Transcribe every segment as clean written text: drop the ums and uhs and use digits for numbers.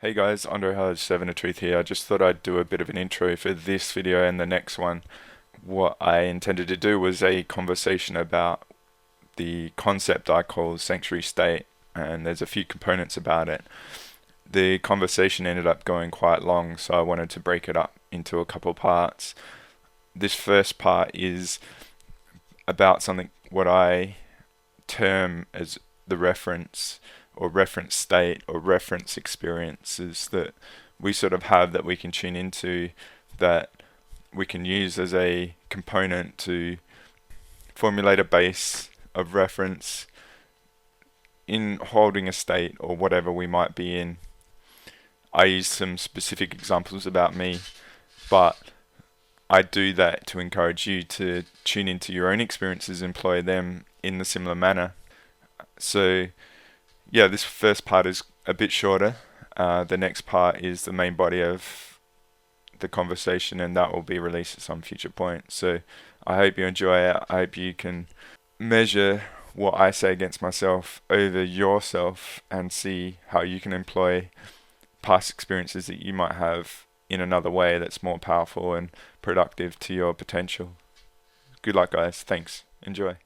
Hey guys, Hodge 7 of Truth here. I just thought I'd do a bit of an intro for this video and the next one. What I intended to do was a conversation about the concept I call sanctuary state, and there's a few components about it. The conversation ended up going quite long, so I wanted to break it up into a couple parts. This first part is about something what I term as the reference or reference state or reference experiences that we sort of have that we can tune into, that we can use as a component to formulate a base of reference in holding a state or whatever we might be in. I use some specific examples about me, but I do that to encourage you to tune into your own experiences, employ them in the similar manner. So yeah, this first part is a bit shorter. The next part is the main body of the conversation, and that will be released at some future point. So I hope you enjoy it. I hope you can measure what I say against myself over yourself and see how you can employ past experiences that you might have in another way that's more powerful and productive to your potential. Good luck, guys. Thanks. Enjoy.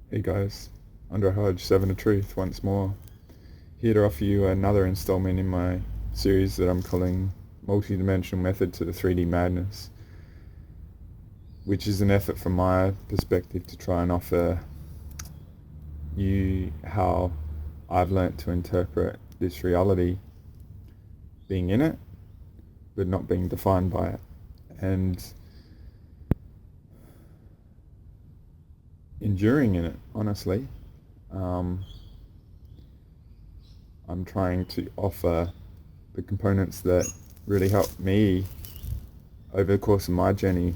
Hey guys, Hodge 7 of Truth once more, here to offer you another installment in my series that I'm calling Multidimensional Method to the 3D Madness, which is an effort from my perspective to try and offer you how I've learnt to interpret this reality, being in it, but not being defined by it, and enduring in it, honestly. I'm trying to offer the components that really helped me over the course of my journey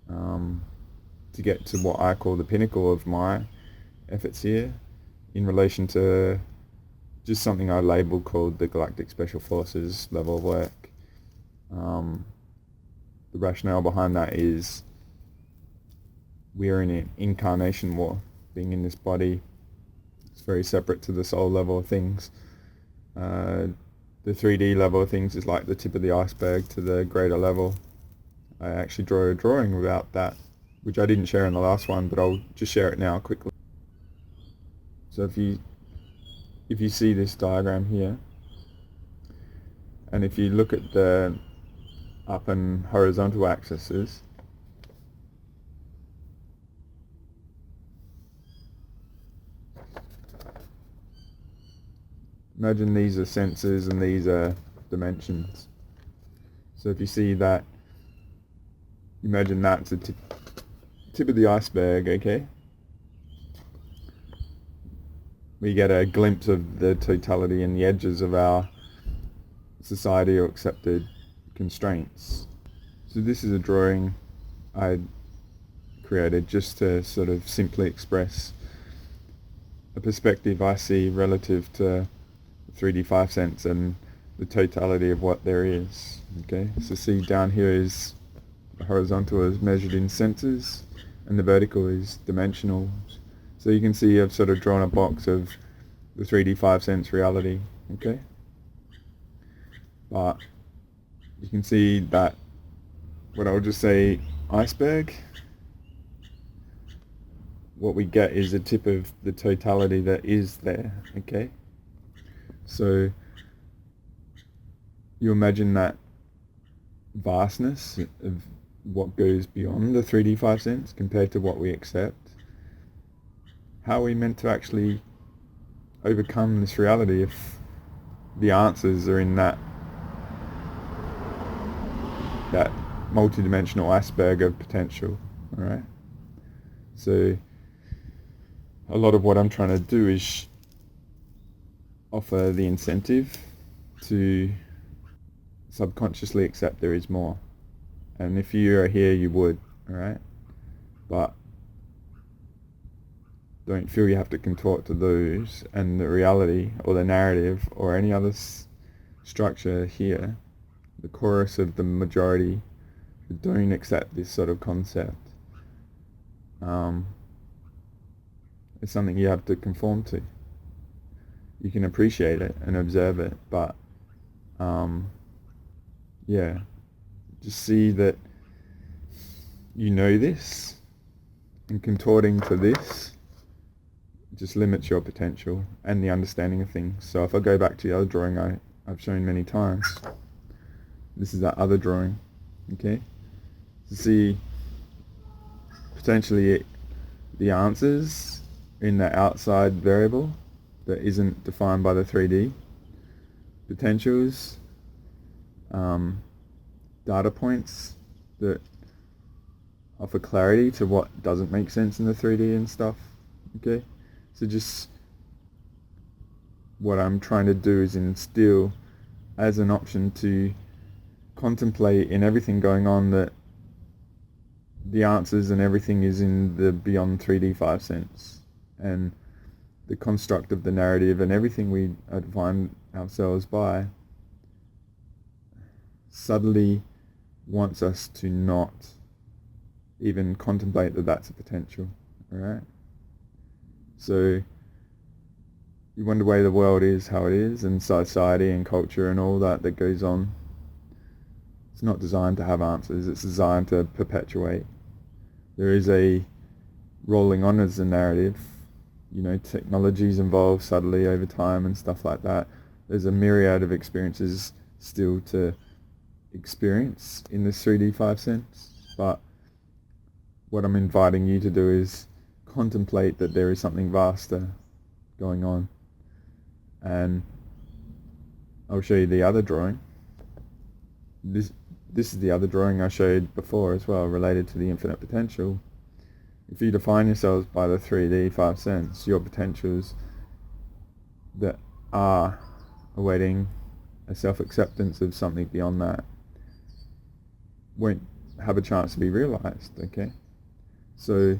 to get to what I call the pinnacle of my efforts here in relation to just something I labeled called the Galactic Special Forces level of work. The rationale behind that is we are in an incarnation war. Being in this body, it's very separate to the soul level of things. The 3D level of things is like the tip of the iceberg to the greater level. I actually drew a drawing about that, which I didn't share in the last one, but I'll just share it now quickly. So if you see this diagram here, and if you look at the up and horizontal axes, imagine these are sensors and these are dimensions. So if you see that, imagine that's a tip of the iceberg, okay? We get a glimpse of the totality and the edges of our society or accepted constraints. So this is a drawing I created just to sort of simply express a perspective I see relative to 3D 5 cents and the totality of what there is. Okay, so see down here is the horizontal is measured in sensors and the vertical is dimensional. So you can see I've sort of drawn a box of the 3D 5 cents reality. Okay, but you can see that what I'll just say iceberg, what we get is a tip of the totality that is there. Okay, so you imagine that vastness of what goes beyond the 3D 5 cents compared to what we accept. How are we meant to actually overcome this reality if the answers are in that multidimensional iceberg of potential? All right. So a lot of what I'm trying to do is offer the incentive to subconsciously accept there is more. And if you are here, you would, all right? But don't feel you have to contort to those, and the reality or the narrative or any other structure here the chorus of the majority who don't accept this sort of concept. It's something you have to conform to. You can appreciate it and observe it, but yeah, just see that you know this, and contorting to this just limits your potential and the understanding of things. So if I go back to the other drawing I've shown many times, this is that other drawing, okay? To see potentially the answers in the outside variable that isn't defined by the 3D, potentials, data points that offer clarity to what doesn't make sense in the 3D and stuff, okay? So just what I'm trying to do is instill as an option to contemplate in everything going on that the answers and everything is in the beyond 3D 5 sense, and the construct of the narrative and everything we define ourselves by subtly wants us to not even contemplate that that's a potential, alright? So you wonder why the world is how it is, and society and culture and all that goes on. It's not designed to have answers, it's designed to perpetuate. There is a rolling on as a narrative, you know, technology's involved subtly over time and stuff like that. There's a myriad of experiences still to experience in this 3D 5 sense, but what I'm inviting you to do is contemplate that there is something vaster going on. And I'll show you the other drawing. This is the other drawing I showed before as well, related to the infinite potential. If you define yourselves by the 3D 5 sense, your potentials that are awaiting a self-acceptance of something beyond that won't have a chance to be realized, okay? So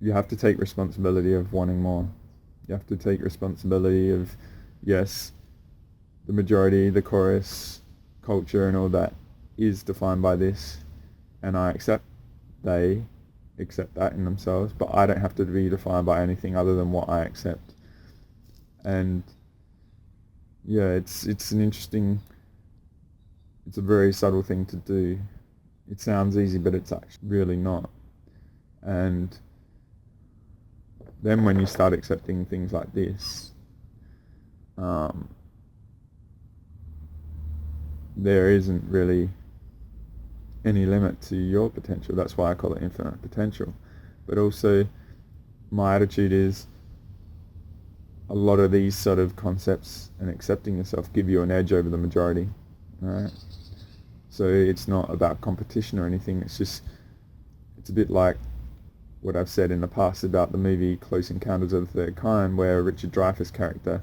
you have to take responsibility of wanting more. You have to take responsibility of, yes, the majority, the chorus, culture and all that is defined by this, and I accept they accept that in themselves, but I don't have to be defined by anything other than what I accept. And yeah, it's an interesting, it's a very subtle thing to do. It sounds easy, but it's actually really not. And then when you start accepting things like this, there isn't really any limit to your potential. That's why I call it infinite potential. But also, my attitude is a lot of these sort of concepts and accepting yourself give you an edge over the majority, right? So it's not about competition or anything. It's just, it's a bit like what I've said in the past about the movie Close Encounters of the Third Kind, where Richard Dreyfuss' character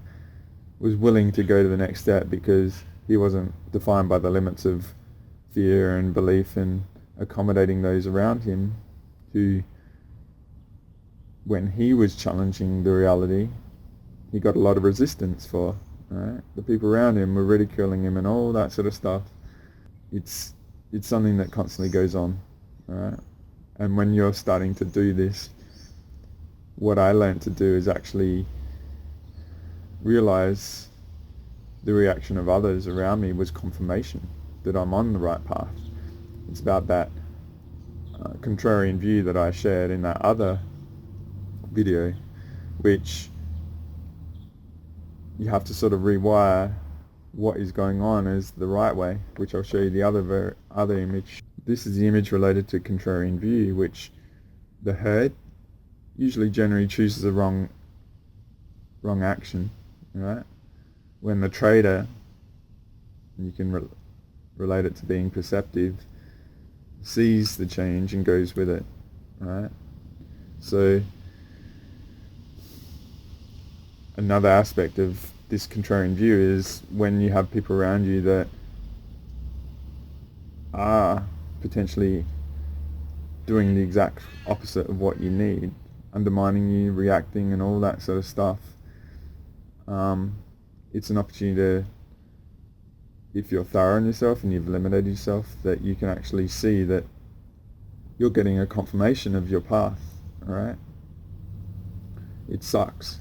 was willing to go to the next step because he wasn't defined by the limits of fear and belief and accommodating those around him who, when he was challenging the reality, he got a lot of resistance for, right? The people around him were ridiculing him and all that sort of stuff. It's something that constantly goes on, right? And when you're starting to do this, what I learned to do is actually realize the reaction of others around me was confirmation that I'm on the right path. It's about that contrarian view that I shared in that other video, which you have to sort of rewire what is going on as the right way, which I'll show you the other image. This is the image related to contrarian view, which the herd usually generally chooses the wrong action, right? When the trader, you can relate it to being perceptive, sees the change and goes with it, right? So another aspect of this contrarian view is when you have people around you that are potentially doing the exact opposite of what you need, undermining you, reacting and all that sort of stuff. it's an opportunity to, if you're thorough in yourself and you've limited yourself, that you can actually see that you're getting a confirmation of your path, alright? It sucks.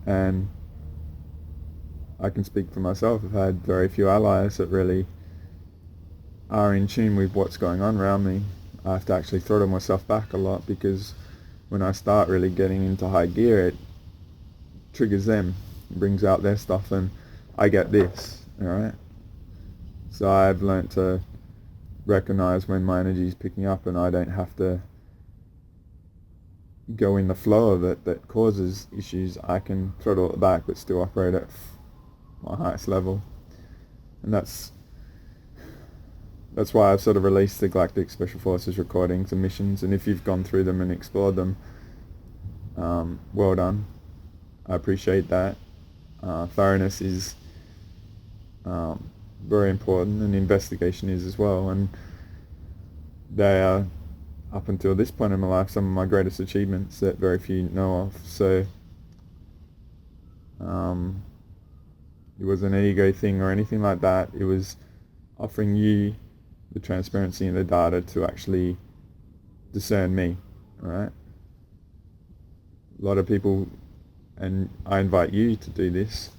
And I can speak for myself. I've had very few allies that really are in tune with what's going on around me. I have to actually throttle myself back a lot, because when I start really getting into high gear, it triggers them, brings out their stuff, and I get this, alright? So I've learnt to recognize when my energy is picking up, and I don't have to go in the flow of it that causes issues. I can throttle it back but still operate at my highest level. And that's why I've sort of released the Galactic Special Forces recordings and missions, and if you've gone through them and explored them, well done. I appreciate that. Thoroughness is very important, and investigation is as well, and they are, up until this point in my life, some of my greatest achievements that very few know of. So it wasn't an ego thing or anything like that. It was offering you the transparency and the data to actually discern me, alright? A lot of people, and I invite you to do this,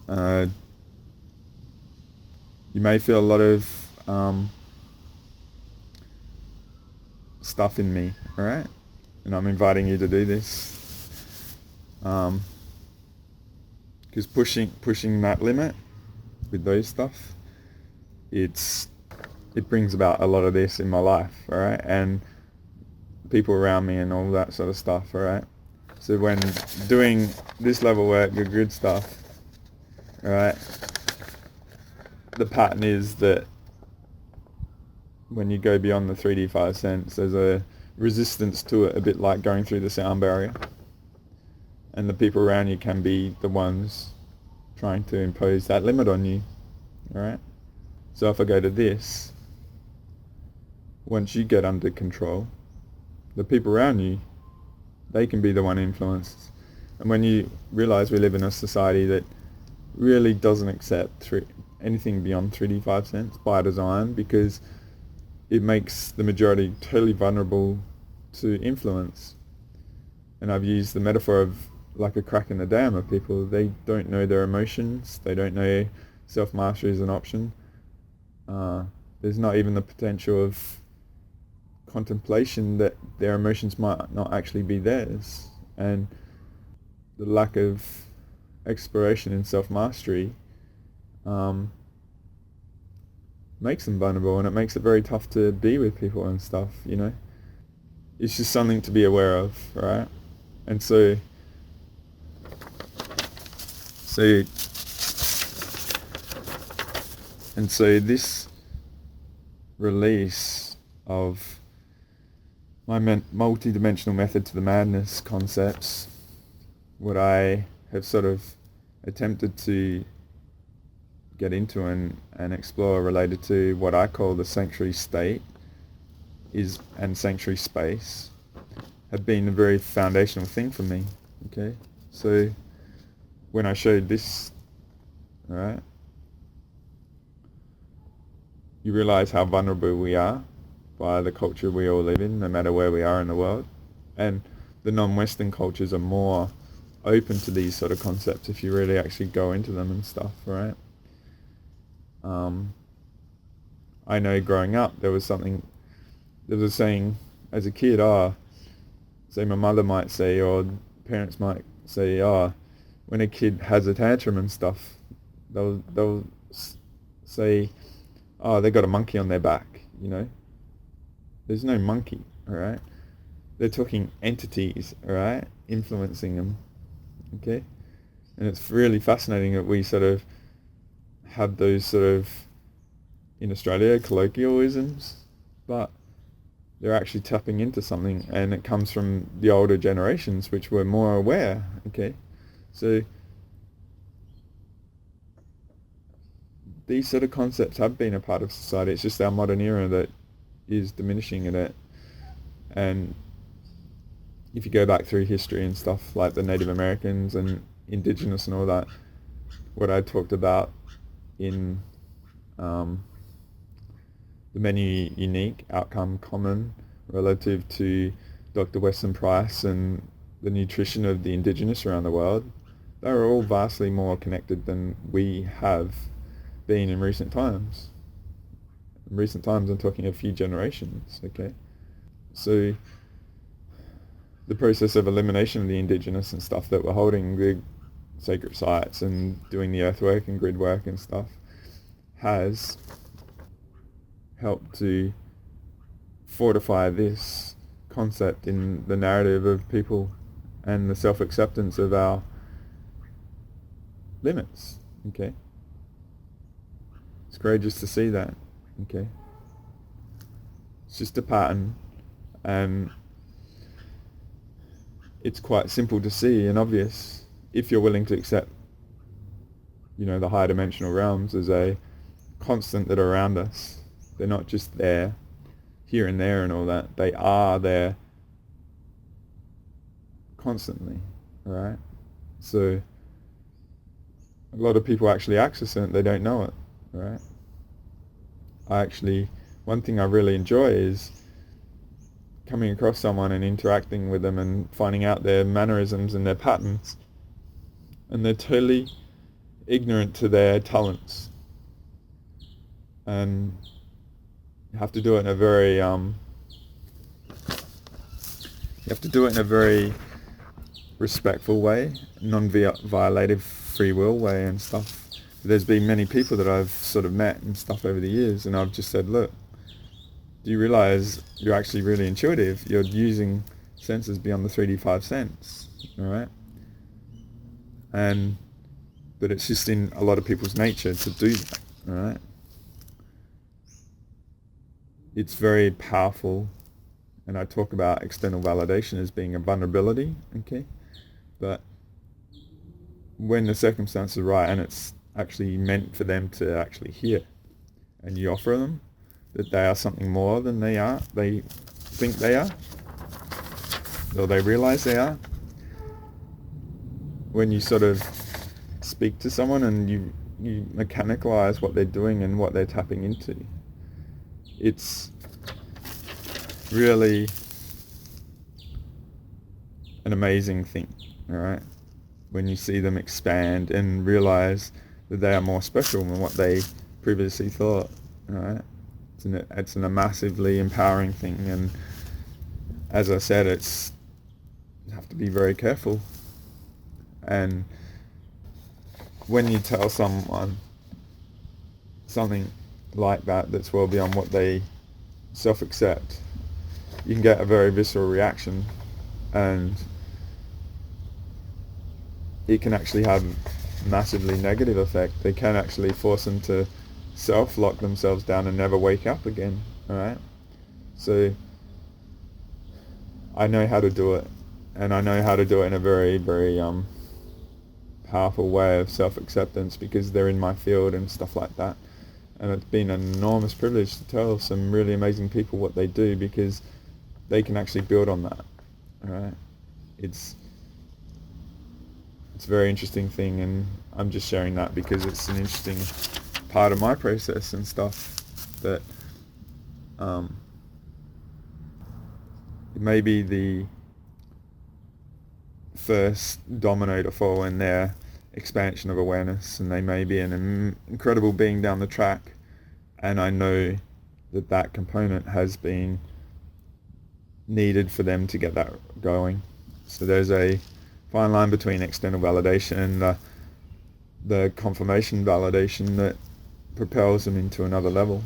you may feel a lot of stuff in me, alright? And I'm inviting you to do this, because pushing that limit with those stuff, it brings about a lot of this in my life, alright? And people around me and all that sort of stuff, alright? So when doing this level work, your good stuff, alright, the pattern is that when you go beyond the 3D 5 cents, there's a resistance to it, a bit like going through the sound barrier. And the people around you can be the ones trying to impose that limit on you, alright? So if I go to this, once you get under control, the people around you, they can be the one influenced. And when you realize we live in a society that really doesn't accept anything beyond 3D 5 cents by design, because it makes the majority totally vulnerable to influence. And I've used the metaphor of like a crack in the dam of people. They don't know their emotions. They don't know self-mastery is an option. There's not even the potential of contemplation that their emotions might not actually be theirs. And the lack of exploration and self-mastery makes them vulnerable, and it makes it very tough to be with people and stuff, you know. It's just something to be aware of, right? And so this release of my multidimensional method to the madness concepts, what I have sort of attempted to get into and explore related to what I call the sanctuary state and sanctuary space, have been a very foundational thing for me. Okay, so when I showed this, alright, you realize how vulnerable we are by the culture we all live in, no matter where we are in the world. And the non-Western cultures are more open to these sort of concepts if you really actually go into them and stuff, right? I know growing up there was a saying as a kid, say my mother might say, or parents might say, when a kid has a tantrum and stuff, they'll say, they got a monkey on their back, you know. There's no monkey, alright? They're talking entities, alright, influencing them, okay? And it's really fascinating that we sort of have those sort of, in Australia, colloquialisms, but they're actually tapping into something, and it comes from the older generations, which were more aware, okay? So these sort of concepts have been a part of society. It's just our modern era that is diminishing in it. And if you go back through history and stuff, like the Native Americans and indigenous and all that, what I talked about in the menu unique, outcome common, relative to Dr. Weston Price and the nutrition of the indigenous around the world, they're all vastly more connected than we have been in recent times. In recent times, I'm talking a few generations, okay? So the process of elimination of the indigenous and stuff that we're holding the sacred sites and doing the earthwork and grid work and stuff has helped to fortify this concept in the narrative of people and the self-acceptance of our limits, okay? It's courageous to see that, okay? It's just a pattern, and it's quite simple to see and obvious if you're willing to accept, the higher dimensional realms as a constant that are around us. They're not just there, here and there and all that. They are there constantly, all right? So a lot of people actually access it, they don't know it, all right? One thing I really enjoy is coming across someone and interacting with them and finding out their mannerisms and their patterns. And they're totally ignorant to their talents. And you have to do it in a very respectful way, non-violative free will way and stuff. There's been many people that I've sort of met and stuff over the years, and I've just said, look, do you realize you're actually really intuitive? You're using senses beyond the 3D 5 sense, all right? But it's just in a lot of people's nature to do that, all right? It's very powerful, and I talk about external validation as being a vulnerability, okay? But when the circumstances are right and it's actually meant for them to actually hear, and you offer them that they are something more than they think they are, or they realize they are, when you sort of speak to someone and you mechanicalize what they're doing and what they're tapping into, it's really an amazing thing, all right? When you see them expand and realize that they are more special than what they previously thought, all right? It's a massively empowering thing, and as I said, you have to be very careful. And when you tell someone something like that that's well beyond what they self-accept, you can get a very visceral reaction, and it can actually have massively negative effect. They can actually force them to self-lock themselves down and never wake up again, all right? So I know how to do it, and I know how to do it in a very, very powerful way of self-acceptance, because they're in my field and stuff like that. And it's been an enormous privilege to tell some really amazing people what they do, because they can actually build on that, all right? It's a very interesting thing, and I'm just sharing that because it's an interesting part of my process and stuff that it may be the first domino to fall in their expansion of awareness, and they may be an incredible being down the track, and I know that component has been needed for them to get that going. So there's a fine line between external validation and the confirmation validation that propels them into another level.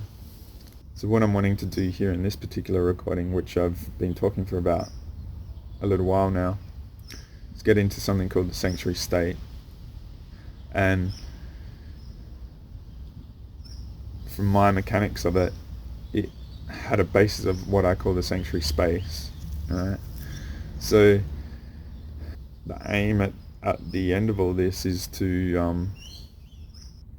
So what I'm wanting to do here in this particular recording, which I've been talking for about a little while now, is get into something called the sanctuary state. And from my mechanics of it, it had a basis of what I call the sanctuary space. Right? So the aim at the end of all this is to,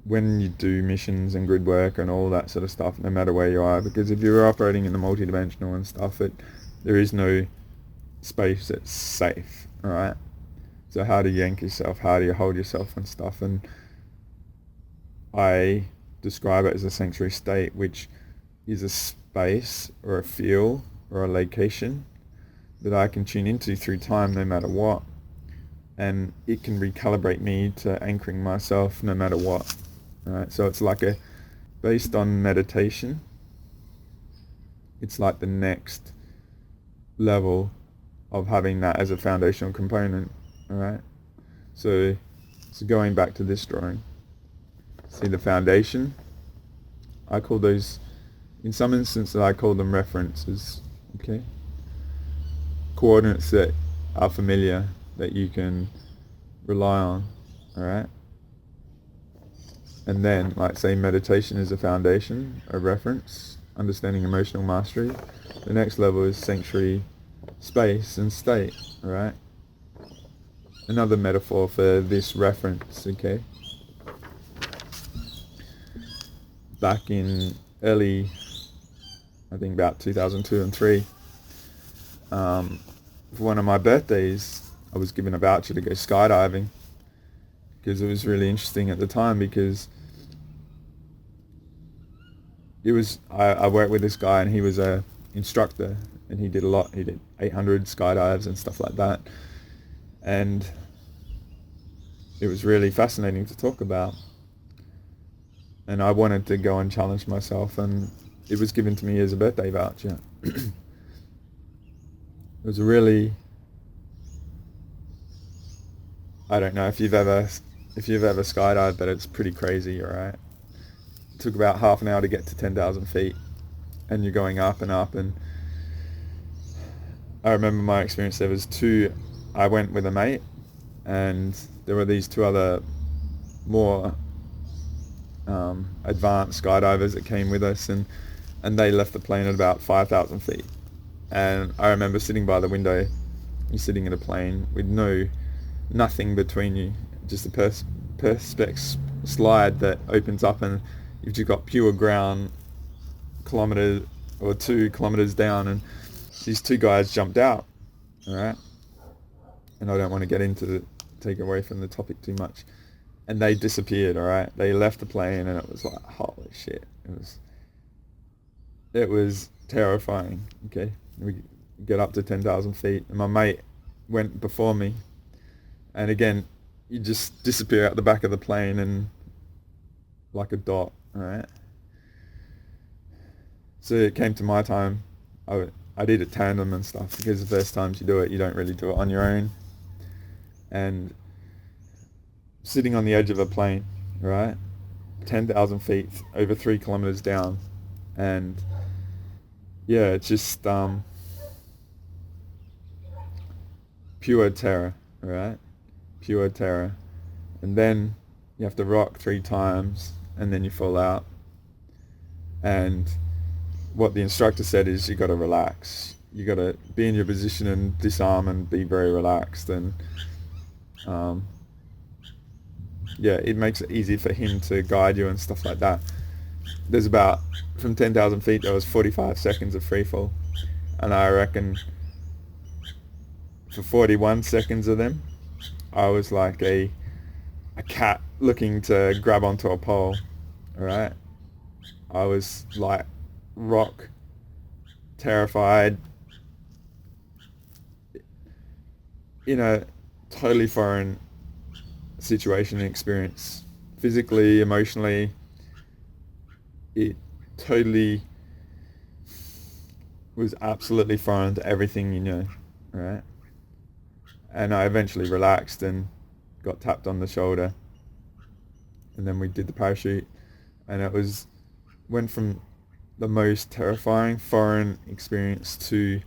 when you do missions and grid work and all that sort of stuff, no matter where you are, because if you're operating in the multidimensional and stuff, there is no space that's safe, alright? So how do you anchor yourself? How do you hold yourself and stuff? And I describe it as a sanctuary state, which is a space or a feel or a location that I can tune into through time no matter what. And it can recalibrate me to anchoring myself no matter what. Right? So it's like based on meditation, it's like the next level of having that as a foundational component. All right. So going back to this drawing, see the foundation. I call those, in some instances, I call them references. Okay. Coordinates that are familiar, that you can rely on. All right. And then, like say, meditation is a foundation, a reference, understanding emotional mastery. The next level is sanctuary space and state. All right. Another metaphor for this reference, okay? Back in early, I think about 2002 and 3, for one of my birthdays, I was given a voucher to go skydiving because it was really interesting at the time, because it was, I worked with this guy and he was a instructor and he did a lot. He did 800 skydives and stuff like that. And it was really fascinating to talk about. And I wanted to go and challenge myself, and it was given to me as a birthday voucher. It was a really, I don't know if you've ever skydived, but it's pretty crazy, alright? It took about half an hour to get to 10,000 feet, and you're going up and up. And I remember my experience. There was I went with a mate, and there were these two other more advanced skydivers that came with us, and they left the plane at about 5,000 feet. And I remember sitting by the window. You're sitting in a plane with nothing between you, just a perspex slide that opens up, and you've just got pure ground, kilometre or 2 kilometres down, and these two guys jumped out. All right. And I don't want to take away from the topic too much. And they disappeared, all right? They left the plane, and it was like, holy shit. It was terrifying, okay? We get up to 10,000 feet, and my mate went before me. And again, you just disappear out the back of the plane and like a dot, all right? So it came to my time. I did it tandem and stuff, because the first times you do it, you don't really do it on your own. And sitting on the edge of a plane, right? 10,000 feet, over 3 kilometers down. And yeah, it's just pure terror, right? Pure terror. And then you have to rock 3 times, and then you fall out. And what the instructor said is, you got to relax. You got to be in your position and disarm and be very relaxed. And yeah, it makes it easy for him to guide you and stuff like that. There's about, from 10,000 feet, there was 45 seconds of free fall. And I reckon for 41 seconds of them, I was like a cat looking to grab onto a pole, alright? I was like rock, terrified, in a totally foreign situation and experience. Physically, emotionally, it totally was absolutely foreign to everything you know, right? And I eventually relaxed and got tapped on the shoulder, and then we did the parachute, and went from the most terrifying foreign experience to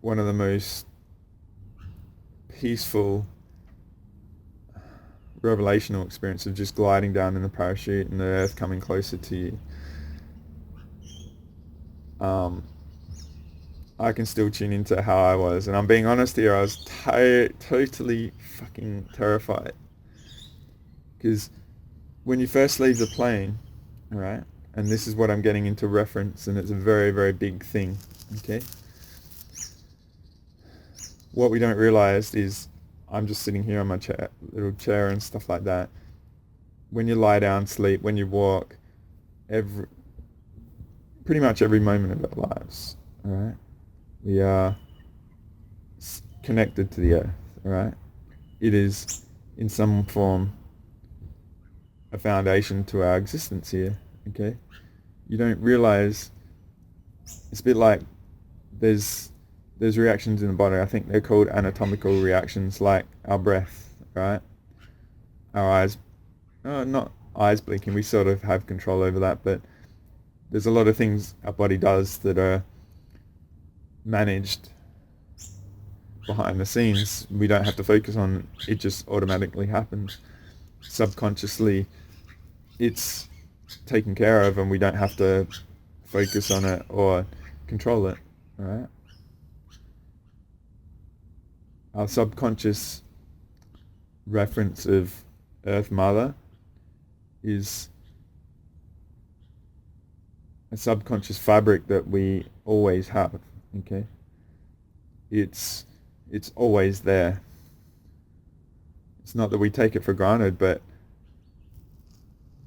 one of the most peaceful revelational experience of just gliding down in the parachute and the earth coming closer to you. I can still tune into how I was, and I'm being honest here, I was totally fucking terrified, because when you first leave the plane, alright, and this is what I'm getting into reference, and it's a very, very big thing, okay? What we don't realize is I'm just sitting here on my little chair and stuff like that. When you lie down, sleep, when you walk, pretty much every moment of our lives, all right, we are connected to the earth, all right? It is in some form a foundation to our existence here, okay? You don't realize, it's a bit like there's reactions in the body. I think they're called anatomical reactions, like our breath, right? Our eyes, not eyes blinking, we sort of have control over that, but there's a lot of things our body does that are managed behind the scenes. We don't have to focus on it, it just automatically happens. Subconsciously, it's taken care of and we don't have to focus on it or control it, all right? Our subconscious reference of Earth Mother is a subconscious fabric that we always have, okay? It's always there. It's not that we take it for granted, but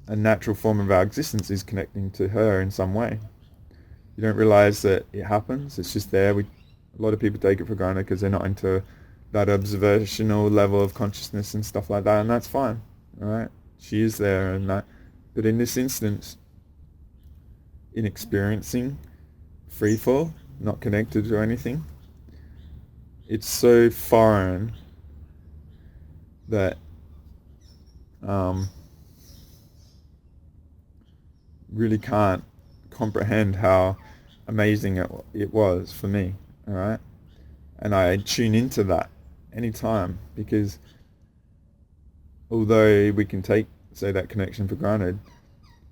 a natural form of our existence is connecting to her in some way. You don't realize that it happens. It's just there. A lot of people take it for granted because they're not into that observational level of consciousness and stuff like that, and that's fine. All right, she is there, and that. But in this instance, in experiencing free fall, not connected to anything, it's so foreign that really can't comprehend how amazing it was for me, all right? And I tune into that anytime, because although we can take, say, that connection for granted,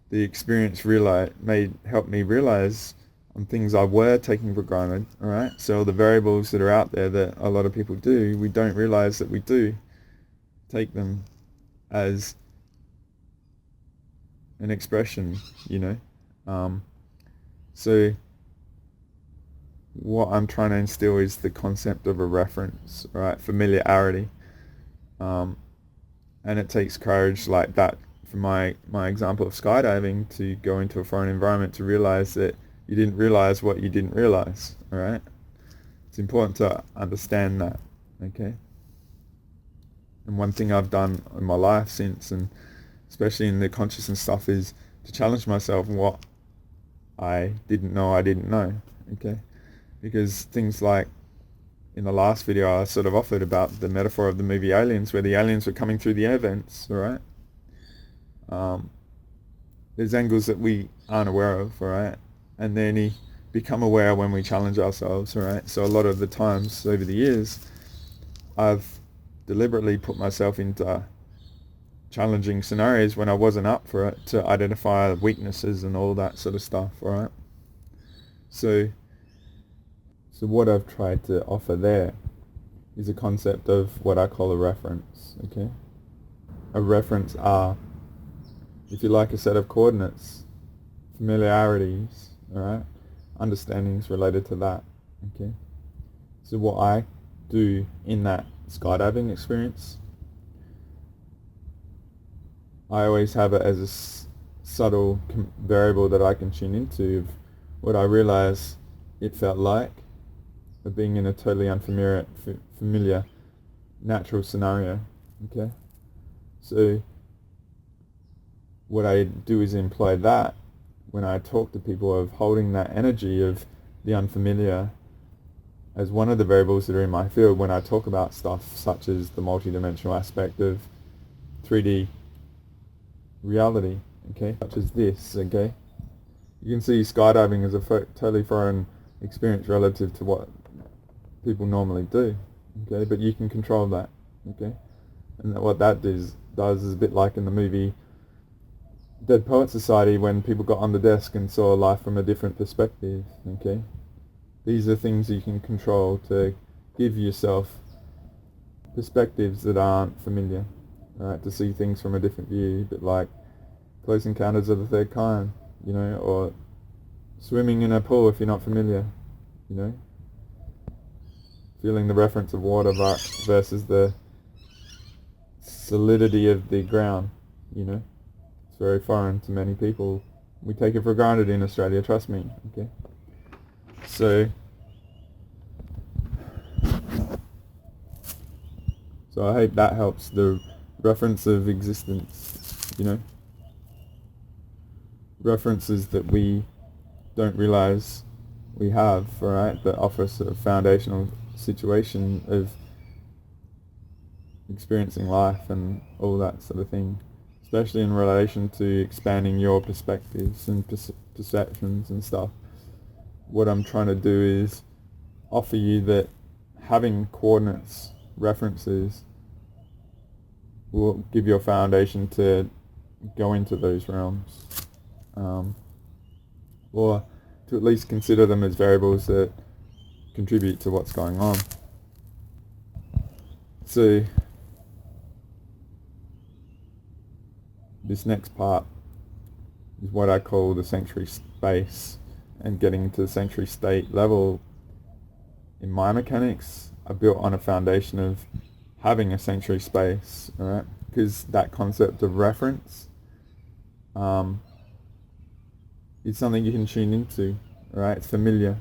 the experience help me realize on things I were taking for granted, all right? So the variables that are out there that a lot of people do, we don't realize that we do take them as an expression, you know? So what I'm trying to instill is the concept of a reference, right? Familiarity. And it takes courage like that, for my example of skydiving, to go into a foreign environment to realize that you didn't realize what you didn't realize, all right? It's important to understand that, okay? And one thing I've done in my life since, and especially in the consciousness stuff, is to challenge myself what I didn't know, okay? Because things like in the last video I sort of offered about the metaphor of the movie Aliens, where the aliens were coming through the air vents, all right? There's angles that we aren't aware of, all right? And then we become aware when we challenge ourselves, all right? So a lot of the times over the years, I've deliberately put myself into challenging scenarios when I wasn't up for it, to identify weaknesses and all that sort of stuff, all right? So what I've tried to offer there is a concept of what I call a reference, okay? A reference are, if you like, a set of coordinates, familiarities, all right? Understandings related to that, okay? So what I do in that skydiving experience, I always have it as a subtle variable that I can tune into of what I realize it felt like of being in a totally familiar natural scenario, okay? So what I do is employ that when I talk to people, of holding that energy of the unfamiliar as one of the variables that are in my field when I talk about stuff such as the multidimensional aspect of 3D reality, okay, such as this, okay? You can see skydiving is a totally foreign experience relative to what people normally do, okay, but you can control that, okay? And what that does is a bit like in the movie Dead Poet Society, when people got on the desk and saw life from a different perspective, okay? These are things you can control to give yourself perspectives that aren't familiar, right? To see things from a different view, a bit like Close Encounters of the Third Kind, you know, or swimming in a pool if you're not familiar, you know? Feeling the reference of water versus the solidity of the ground, you know. It's very foreign to many people. We take it for granted in Australia, trust me, okay? So I hope that helps. The reference of existence, you know, references that we don't realize we have, alright, that offer a sort of foundational situation of experiencing life and all that sort of thing, especially in relation to expanding your perspectives and perceptions and stuff. What I'm trying to do is offer you that having coordinates, references, will give you a foundation to go into those realms, or to at least consider them as variables that contribute to what's going on. So this next part is what I call the sanctuary space, and getting to the sanctuary state level in my mechanics I built on a foundation of having a sanctuary space, alright? Because that concept of reference is something you can tune into, alright? It's familiar.